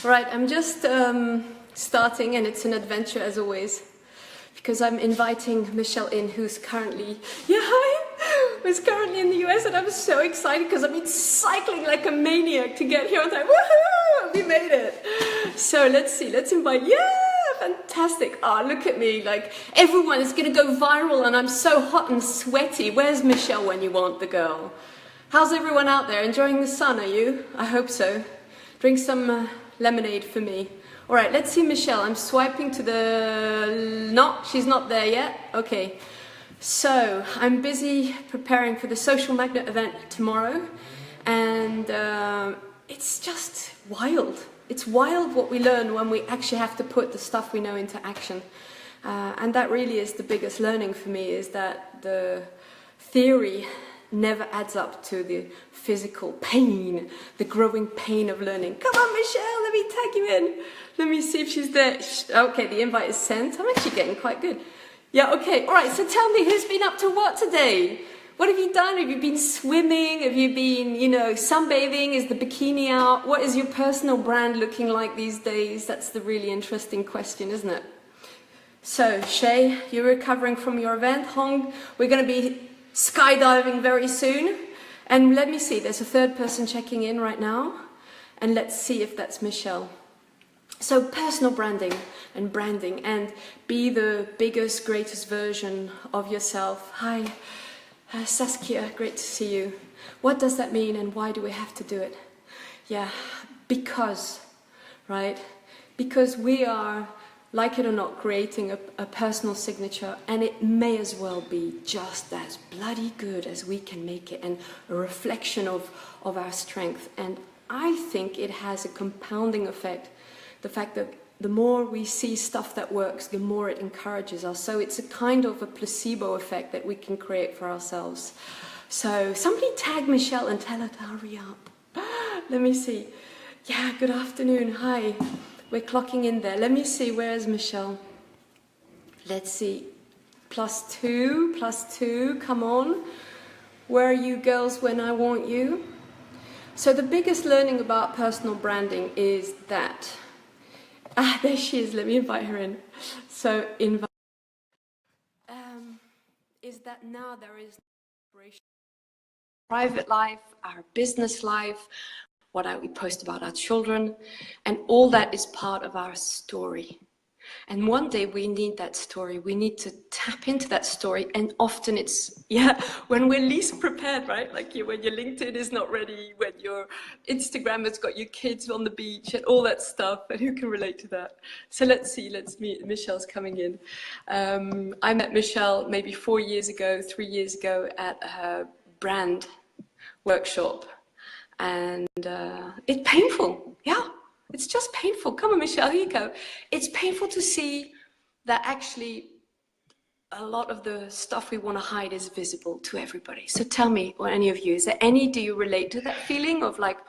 Right, I'm just starting, and it's an adventure as always, because I'm inviting Michelle in, who's currently, who's currently in the US, and I'm so excited because I've been cycling like a maniac to get here. I was like, woohoo, we made it. So let's see, let's invite, fantastic. Oh, look at me, like everyone is gonna go viral and I'm so hot and sweaty. Where's Michelle when you want the girl? How's everyone out there? Enjoying the sun, are you? I hope so. Drink some lemonade for me. All right, let's see Michelle. I'm swiping to the... No, she's not there yet. Okay. So, I'm busy preparing for the Social Magnet event tomorrow. And it's just wild. It's wild what we learn when we actually have to put the stuff we know into action. And that really is the biggest learning for me, is that the theory never adds up to the physical pain, the growing pain of learning. Come on, Michelle, let me tag you in. Let me see if she's there. Okay, the invite is sent. I'm actually getting quite good. Yeah, okay. All right, so tell me, who's been up to what today? What have you done? Have you been swimming? Have you been, sunbathing? Is the bikini out? What is your personal brand looking like these days? That's the really interesting question, isn't it? So, Shay, you're recovering from your event. Hong, we're going to be skydiving very soon. And let me see, there's a third person checking in right now. And let's see if that's Michelle. So personal branding, and be the biggest, greatest version of yourself. Hi, Saskia, great to see you. What does that mean and why do we have to do it? Yeah, because, right? Because we are, like it or not, creating a personal signature, and it may as well be just as bloody good as we can make it, and a reflection of our strength. And I think it has a compounding effect, the fact that the more we see stuff that works, the more it encourages us. So it's a kind of a placebo effect that we can create for ourselves. So somebody tag Michelle and tell her to hurry up. Let me see. Yeah, good afternoon, hi. We're clocking in there. Let me see, where is Michelle? Let's see. +2, come on. Where are you girls when I want you? So the biggest learning about personal branding is that, there she is, let me invite her in. So is that now there is private life, our business life, what we post about our children, and all that is part of our story. And one day we need that story. We need to tap into that story, and often it's, when we're least prepared, right? Like when your LinkedIn is not ready, when your Instagram has got your kids on the beach and all that stuff, and who can relate to that? So let's meet, Michelle's coming in. I met Michelle maybe 3 years ago at her brand workshop. And it's painful, it's just painful. Come on, Michelle, here you go. It's painful to see that actually a lot of the stuff we want to hide is visible to everybody. So tell me, or any of you, do you relate to that feeling of like,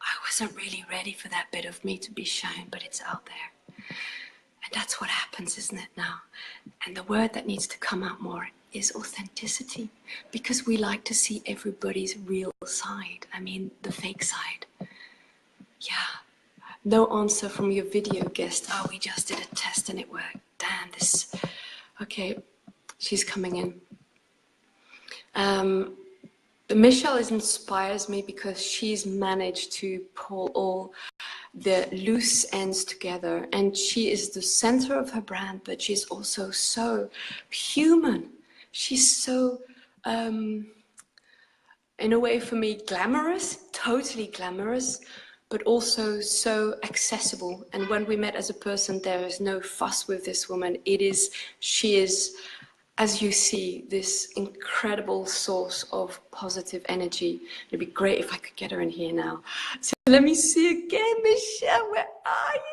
I wasn't really ready for that bit of me to be shown, but it's out there. And that's what happens, isn't it, now? And the word that needs to come out more is authenticity, because we like to see everybody's real side. I mean, the fake side. Yeah. No answer from your video guest. Oh, we just did a test and it worked. Damn this. Okay, she's coming in. Michelle inspires me because she's managed to pull all the loose ends together, and she is the center of her brand, but she's also so human. She's so, in a way for me, glamorous, totally glamorous, but also so accessible. And when we met as a person, there is no fuss with this woman. She is, as you see, this incredible source of positive energy. It'd be great if I could get her in here now. So let me see again, Michelle, where are you?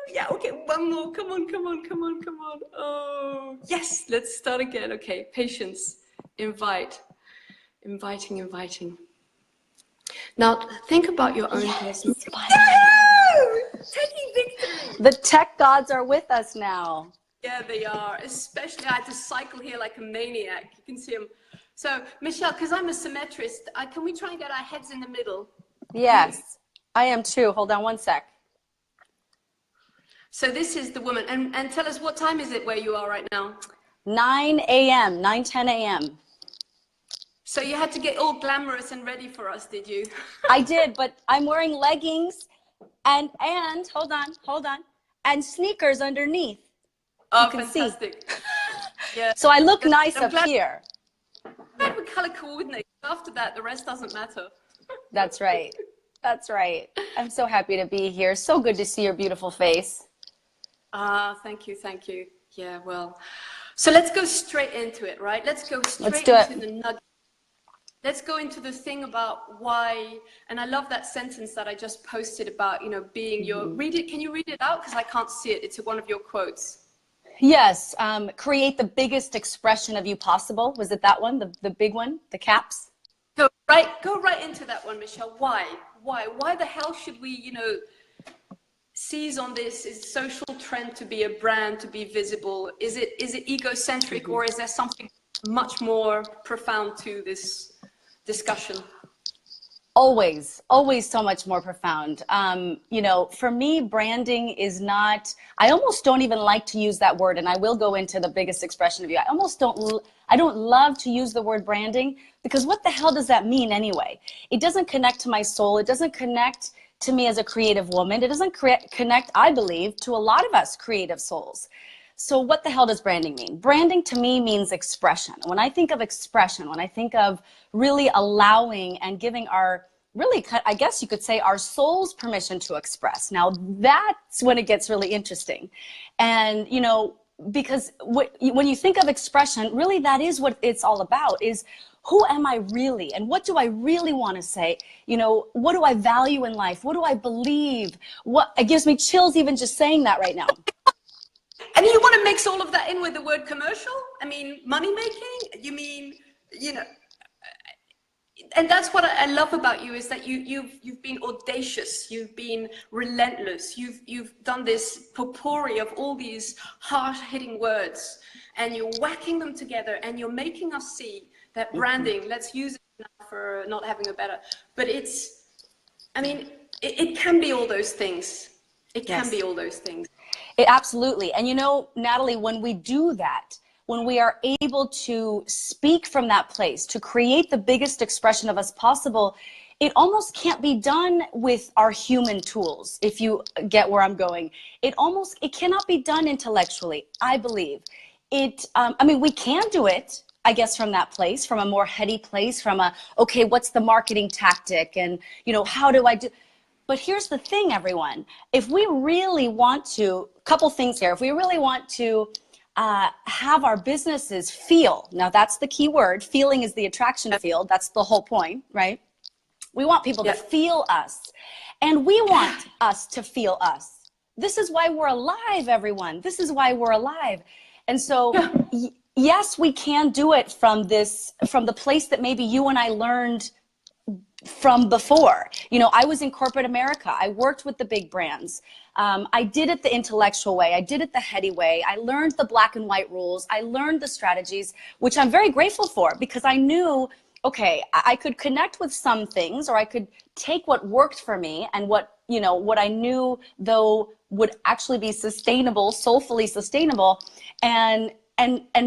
Yeah, okay, one more, come on. Oh, yes, let's start again. Okay, patience, inviting. Now, think about your own personal... No! Teddy victory! The tech gods are with us now. Yeah, they are. Especially, I had to cycle here like a maniac. You can see them. So, Michelle, because I'm a symmetrist, can we try and get our heads in the middle? Yes, I am too. Hold on one sec. So this is the woman. And tell us, what time is it where you are right now? 9 a.m., 9:10 a.m. So you had to get all glamorous and ready for us, did you? I did, but I'm wearing leggings and hold on, and sneakers underneath. Oh, you can fantastic. See. Yeah. So I look nice I'm up here. Glad we color coordinate. After that, the rest doesn't matter. That's right. That's right. I'm so happy to be here. So good to see your beautiful face. Thank you, thank you. Yeah, well, so let's go straight into it, right? Let's go straight into the nugget. Let's go into the thing about why, and I love that sentence that I just posted about, you know, being your, read it, can you read it out? Because I can't see it. It's one of your quotes. Yes, create the biggest expression of you possible. Was it that one, the big one, the caps? Go right into that one, Michelle. Why the hell should we, you know, seize on this is social trend to be a brand, to be visible? Is it egocentric, or is there something much more profound to this discussion? Always so much more profound. You know, for me, branding is not, I almost don't even like to use that word, and I will go into the biggest expression of you. I don't love to use the word branding, because what the hell does that mean anyway? It doesn't connect to my soul. It doesn't connect to me as a creative woman. It doesn't connect, I believe, to a lot of us creative souls. So what the hell does branding mean? Branding to me means expression. When I think of expression, when I think of really allowing and giving our, really, I guess you could say, our soul's permission to express. Now that's when it gets really interesting. And, you know, because when you think of expression, really that is what it's all about, is who am I really? And what do I really want to say? You know, what do I value in life? What do I believe? It gives me chills even just saying that right now. And you want to mix all of that in with the word commercial? I mean, money making? You mean, you know, and that's what I love about you, is that you've been audacious, you've been relentless, you've done this potpourri of all these hard-hitting words, and you're whacking them together, and you're making us see that branding, let's use it now for not having a better, but it's, I mean, it can be all those things. It can be all those things. Absolutely. And you know, Natalie, when we do that, when we are able to speak from that place, to create the biggest expression of us possible, it almost can't be done with our human tools, if you get where I'm going. It cannot be done intellectually, I believe. I mean, we can do it, I guess, from that place, from a more heady place, from okay, what's the marketing tactic? And, you know, how do I do? But here's the thing, everyone. If we really want to, couple things here. If we really want to have our businesses feel, now that's the key word, feeling is the attraction field. That's the whole point, right? We want people to feel us, and we want us to feel us. This is why we're alive, everyone. This is why we're alive. And so, yes, we can do it from the place that maybe you and I learned from before. You know, I was in corporate America. I worked with the big brands. I did it the intellectual way. I did it the heady way. I learned the black and white rules. I learned the strategies, which I'm very grateful for, because I knew, okay, I could connect with some things, or I could take what worked for me and what I knew though would actually be sustainable, soulfully sustainable, and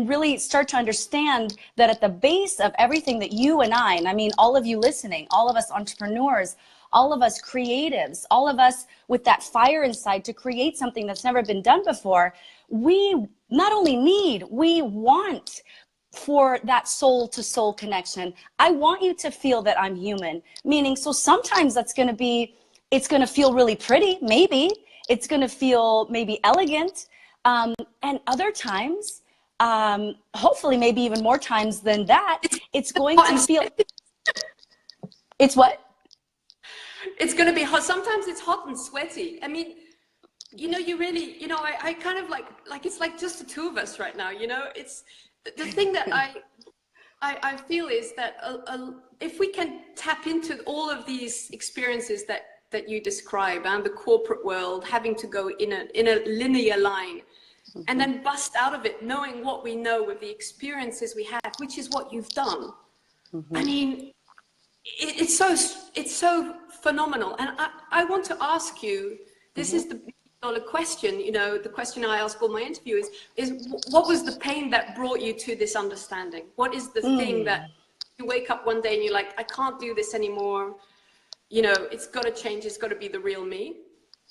really start to understand that at the base of everything that you and I mean, all of you listening, all of us entrepreneurs, all of us creatives, all of us with that fire inside to create something that's never been done before, we not only need, we want for that soul to soul connection. I want you to feel that I'm human, meaning, so sometimes it's going to feel really pretty, maybe. It's going to feel maybe elegant. And other times, hopefully maybe even more times than that, it's going to feel, it's what? It's going to be hot. Sometimes it's hot and sweaty. I mean, you know, you really, you know, I kind of like it's like just the two of us right now, you know. It's the thing that I feel is that if we can tap into all of these experiences that you describe, and the corporate world, having to go in a linear line, and then bust out of it, knowing what we know with the experiences we have, which is what you've done. I mean, it's so phenomenal. And I want to ask you, this is the question, you know, the question I ask all my interviewers is what was the pain that brought you to this understanding? What is the thing that you wake up one day and you're like, I can't do this anymore. You know, it's got to change. It's got to be the real me.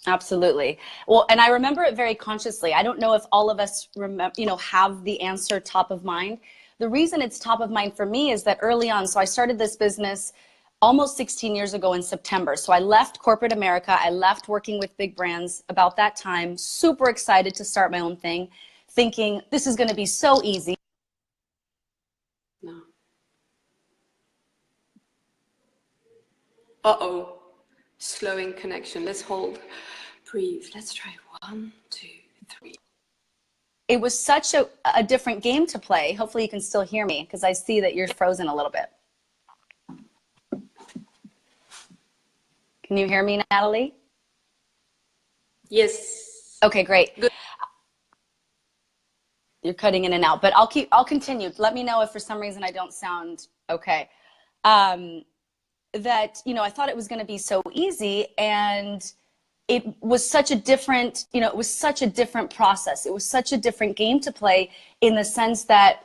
Absolutely. Well, and I remember it very consciously. I don't know if all of us remember, you know, have the answer top of mind. The reason it's top of mind for me is that early on, so I started this business almost 16 years ago in September. So I left corporate America. I left working with big brands about that time, super excited to start my own thing, thinking this is going to be so easy. No. Uh-oh. Slowing connection. Let's hold. Breathe. Let's try 1, 2, 3. It was such a different game to play. Hopefully you can still hear me because I see that you're frozen a little bit. Can you hear me, Nathalie? Yes. Okay, great. Good. You're cutting in and out, but I'll continue. Let me know if for some reason I don't sound okay. That, you know, I thought it was going to be so easy, and it was such a different, you know, it was such a different process. It was such a different game to play in the sense that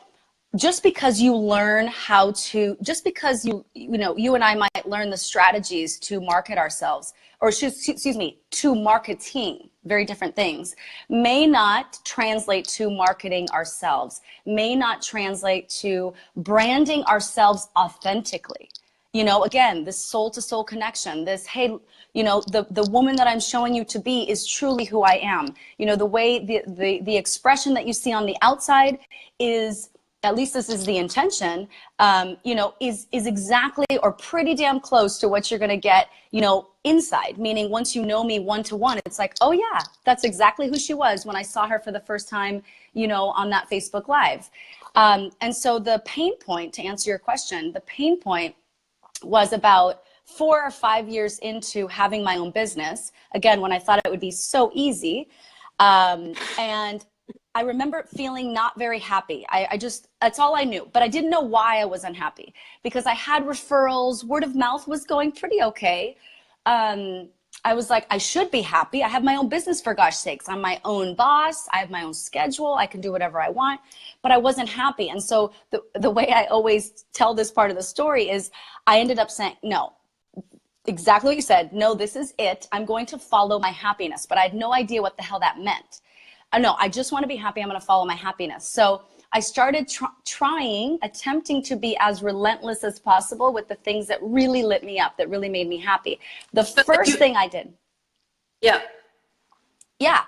just because you learn how to, just because you know, you and I might learn the strategies to market ourselves, or excuse me, to marketing, very different things, may not translate to marketing ourselves, may not translate to branding ourselves authentically. You know, again, this soul to soul connection, this, hey, you know, the woman that I'm showing you to be is truly who I am. You know, the way, the expression that you see on the outside is, at least this is the intention, you know, is exactly or pretty damn close to what you're going to get, you know, inside. Meaning once you know me one-to-one, it's like, oh yeah, that's exactly who she was when I saw her for the first time, you know, on that Facebook Live. And so the pain point, to answer your question, the pain point was about 4 or 5 years into having my own business. Again, when I thought it would be so easy. And I remember feeling not very happy. I just, that's all I knew. But I didn't know why I was unhappy, because I had referrals, word of mouth was going pretty okay. I was like, I should be happy. I have my own business, for gosh sakes. I'm my own boss. I have my own schedule. I can do whatever I want. But I wasn't happy. And so the way I always tell this part of the story is I ended up saying, no, exactly what you said. No, this is it. I'm going to follow my happiness. But I had no idea what the hell that meant. No, I just want to be happy. I'm going to follow my happiness. So I started attempting to be as relentless as possible with the things that really lit me up, that really made me happy. The first thing I did. Yeah. Yeah,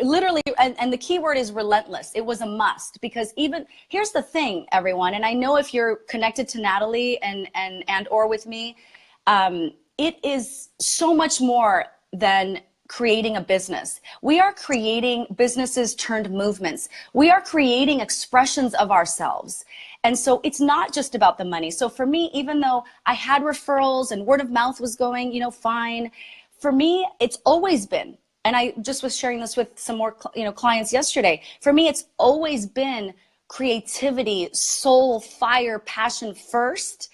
literally. And the key word is relentless. It was a must, because even, here's the thing, everyone. And I know if you're connected to Nathalie and or with me, it is so much more than creating a business. We are creating businesses turned movements. We are creating expressions of ourselves. And so it's not just about the money. So for me, even though I had referrals and word of mouth was going, you know, fine, for me, it's always been, and I just was sharing this with some more, you know, clients yesterday. For me, it's always been creativity, soul, fire, passion first,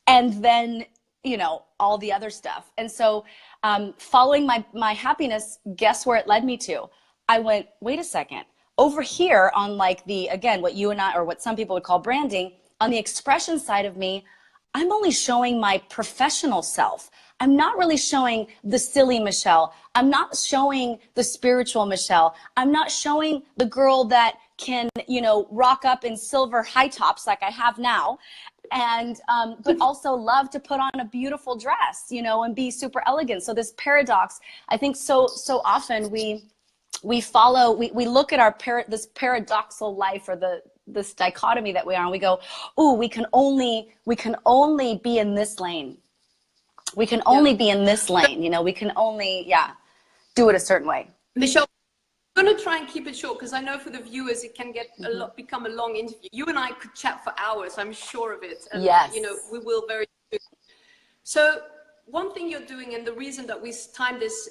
and then, you know, all the other stuff. And so following my happiness, guess where it led me to? I went, wait a second, over here on like the, again, what you and I, or what some people would call branding, on the expression side of me, I'm only showing my professional self. I'm not really showing the silly Michelle. I'm not showing the spiritual Michelle. I'm not showing the girl that can, you know, rock up in silver high tops like I have now. And, but also love to put on a beautiful dress, you know, and be super elegant. So this paradox, I think so often we look at this paradoxical life, or this dichotomy that we are, and we go, ooh, we can only be in this lane. We can only be in this lane, you know, we can only, do it a certain way. Michelle, I'm going to try and keep it short, because I know for the viewers it can get become a long interview. You and I could chat for hours, I'm sure of it. And, yes. You know, we will very soon. So one thing you're doing, and the reason that we timed this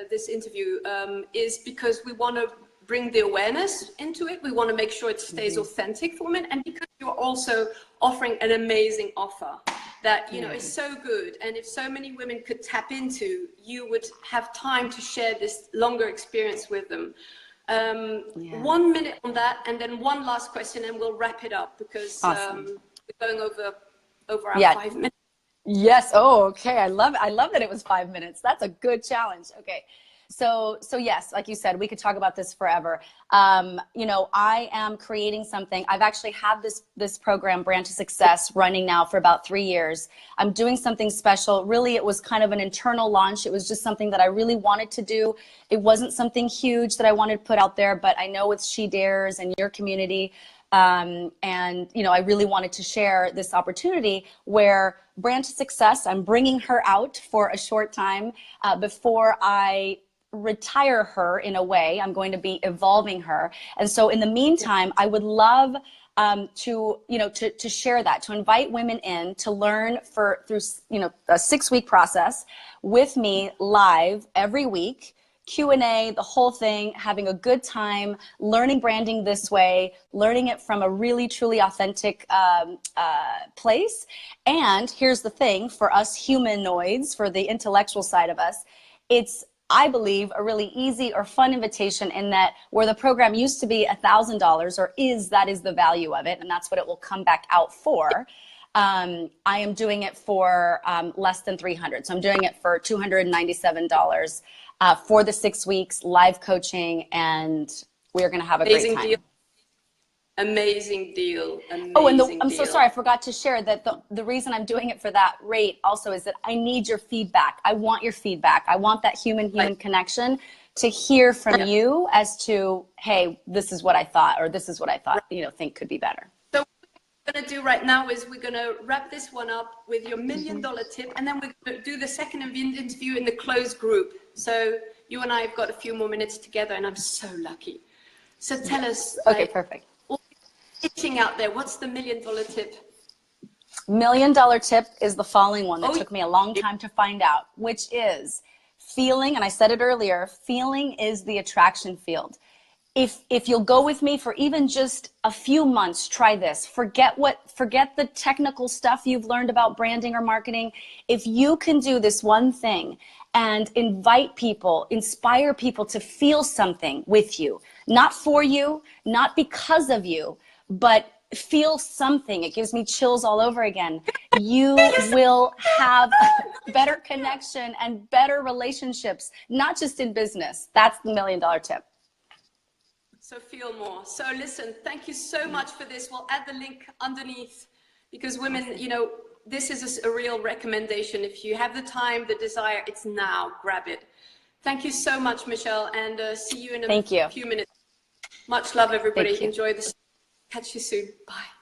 this interview is because we want to bring the awareness into it. We want to make sure it stays authentic for women, and because you're also offering an amazing offer. that, you know, is so good. And if so many women could tap into, you would have time to share this longer experience with them. 1 minute on that, and then one last question, and we'll wrap it up, because we're going over our 5 minutes. Yes. Oh, okay. I love that it was 5 minutes. That's a good challenge. Okay. So yes, like you said, we could talk about this forever. You know, I am creating something. I've actually had this program, Brand to Success, running now for about 3 years. I'm doing something special. Really, it was kind of an internal launch. It was just something that I really wanted to do. It wasn't something huge that I wanted to put out there, but I know with She Dares and your community, and, you know, I really wanted to share this opportunity where Brand to Success, I'm bringing her out for a short time before I retire her. In a way, I'm going to be evolving her. And so in the meantime, I would love to share that, to invite women in to learn through, you know, a 6-week process with me live every week. Q&A, the whole thing, having a good time, learning branding this way, learning it from a really, truly authentic place. And here's the thing, for us humanoids, for the intellectual side of us, it's, I believe, a really easy or fun invitation, in that where the program used to be $1,000, or that is the value of it, and that's what it will come back out for. I am doing it for less than $300. So I'm doing it for $297 for the 6 weeks, live coaching, and we're going to have a great time. Amazing deal. Oh, and I'm so sorry, I forgot to share that the reason I'm doing it for that rate also is that I need your feedback. I want your feedback. I want that human connection, to hear from you as to, hey, this is what I thought, or this is what I thought, you know, think could be better. So what we're going to do right now is we're going to wrap this one up with your $1 million tip, and then we're going to do the second interview in the closed group. So you and I have got a few more minutes together, and I'm so lucky. So tell us. Okay, perfect. Pitching out there, what's the $1 million tip? $1 million tip is the following one that took me a long time to find out, which is feeling, and I said it earlier, feeling is the attraction field. If you'll go with me for even just a few months, try this. Forget the technical stuff you've learned about branding or marketing. If you can do this one thing and invite people, inspire people to feel something with you, not for you, not because of you, but feel something. It gives me chills all over again. You will have better connection and better relationships, not just in business. That's the $1 million tip. So feel more. So listen, thank you so much for this. We'll add the link underneath, because women, you know, this is a real recommendation. If you have the time, the desire, it's now. Grab it. Thank you so much, Michelle, and see you in a few minutes. Much love, everybody. Enjoy this. Catch you soon. Bye.